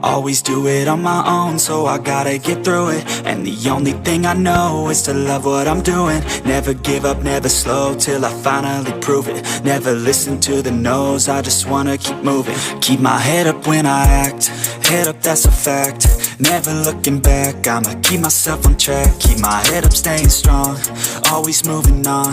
Always do it on my own, so I gotta get through it. And the only thing I know is to love what I'm doing. Never give up, never slow, till I finally prove it. Never listen to the no's, I just wanna keep moving. Keep my head up when I act, head up, that's a fact. Never looking back, I'ma keep myself on track. Keep my head up, staying strong, always moving on.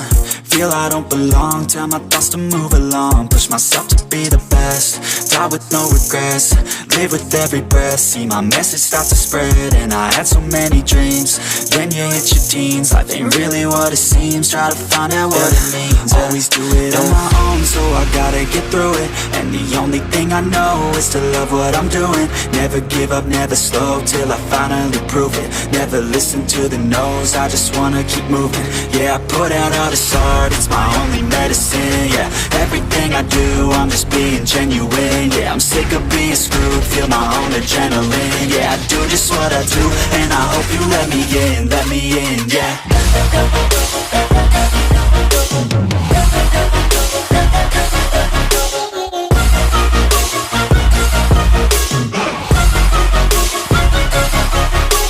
Feel I don't belong, tell my thoughts to move along. Push myself to be the best, die with no regrets. Live with every breath, see my message start to spread. And I had so many dreams, then you hit your teens. Life ain't really what it seems, try to find out what it means. Always do it on my own, so I gotta get through it. And the only thing I know is to love what I'm doing. Never give up, never slow, till I finally prove it. Never listen to the no's, I just wanna keep moving. Yeah, I put out all this art, it's my only medicine. Yeah, everything I do, I'm just being genuine. Yeah, I'm sick of being screwed, feel my own adrenaline. Yeah, I do just what I do, and I hope you let me in, yeah.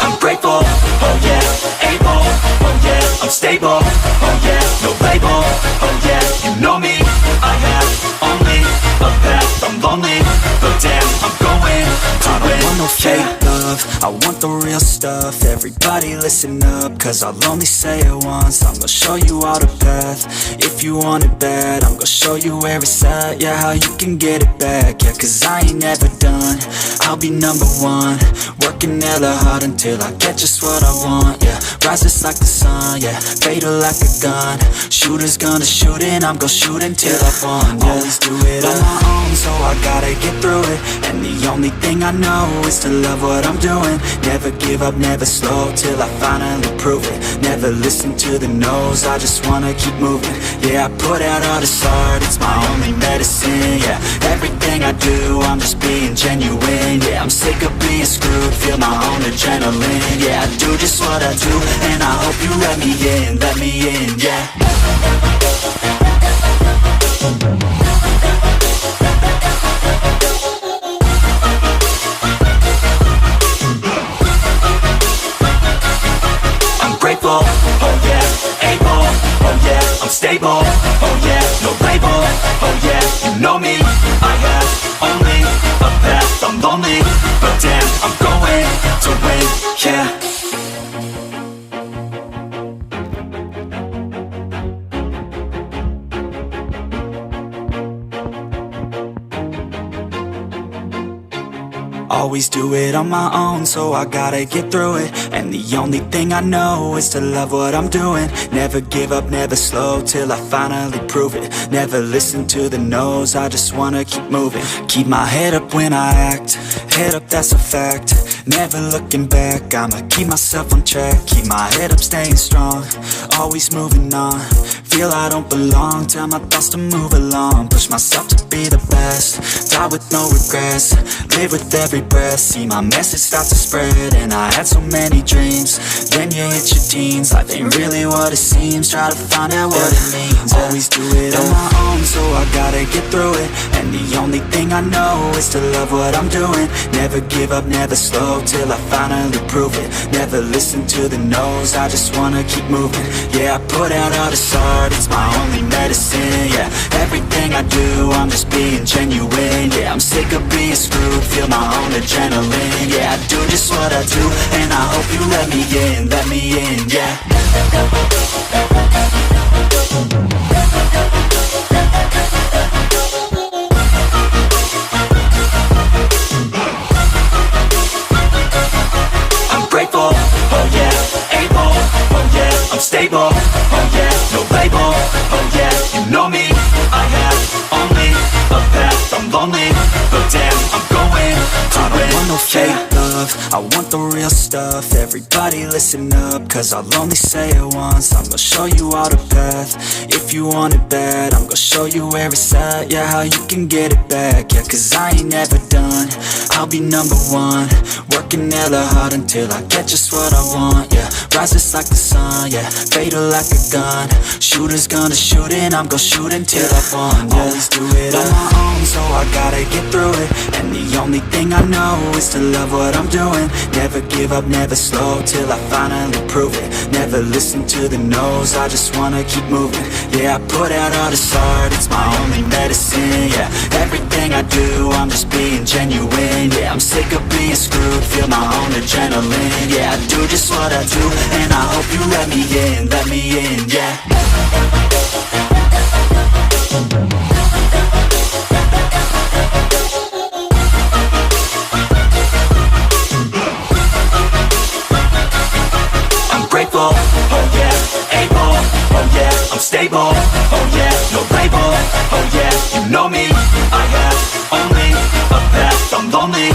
I'm grateful, oh yeah, able, oh yeah, I'm stable, oh yeah, no label, oh yeah, you know me, I have only a path, I'm lonely, but damn, I'm going to win. I don't want no fake love, I want the real stuff. Everybody listen up, cause I'll only say it once. I'm gonna show you all the path, if you want it bad. I'm gonna show you where it's at, yeah, how you can get it back. Yeah, cause I ain't never done, I'll be number one. Working hella hard until I get just what I want. Yeah, rises like the sun, yeah, fatal like a gun. Shooter's gonna shoot and I'm gonna shoot until I won. Yeah. Always do it on my own, so I gotta get through it. And the only thing I know is to love what I'm doing. Never give up, never slow, till I finally prove it. Never listen to the no's, I just wanna keep moving. Yeah, I put out all this art, it's my only medicine. Yeah, everything I do, I'm just being genuine. Yeah, I'm sick of being screwed, feel my own adrenaline. Yeah, I do just what I do, and I hope you let me in, yeah. Grateful, oh yeah, able, oh yeah, I'm stable, oh yeah, no label, oh yeah, you know me, I have only a path, I'm lonely, but damn, I'm going to win, yeah. Always do it on my own, so I gotta get through it. And the only thing I know is to love what I'm doing. Never give up, never slow, till I finally prove it. Never listen to the no's, I just wanna keep moving. Keep my head up when I act, head up, that's a fact. Never looking back, I'ma keep myself on track. Keep my head up, staying strong, always moving on. Feel I don't belong, tell my thoughts to move along. Push myself to be the best, die with no regrets. Live with every breath, see my message start to spread. And I had so many dreams, then you hit your teens. Life ain't really what it seems, try to find out what it means. Always do it on my own, so I gotta get through it. And the only thing I know is to love what I'm doing. Never give up, never slow, till I finally prove it. Never listen to the no's, I just wanna keep moving. Yeah, I put out all this art, it's my only medicine. Yeah, everything I do, I'm just being genuine. Yeah, I'm sick of being screwed, feel my own adrenaline. Yeah, I do just what I do, and I hope you let me in, yeah. I'm grateful, oh yeah, able, oh yeah, I'm stable, oh yeah, no label, oh yeah, you know me, I have only a path, I'm lonely, but damn, I'm going to win. I don't want no fake love, I want the real stuff. Everybody listen up, cause I'll only say it once. I'm gonna show you all the path, if you want it bad. I'm gonna show you where it's at, yeah, how you can get it back. Yeah, cause I ain't never done, I'll be number one. Working hella hard until I get just what I want. Yeah, rises like the sun, yeah, fatal like a gun. Shooters gonna shoot and I'm gonna shoot until I won, yeah. Always do it on my own, so I gotta get through it. And the only thing I know is to love what I'm doing. Never give up, never slow, till I finally prove it. Never listen to the no's, I just wanna keep moving. Yeah, I put out all this art, it's my only medicine, yeah. Everything I do, I'm just being genuine, yeah. I'm sick of being screwed, feel my own adrenaline, yeah. I do just what I do, and I hope you let me in, yeah. Grateful, oh yeah, able, oh yeah, I'm stable, oh yeah, no label, oh yeah, you know me, I have only a path, I'm lonely,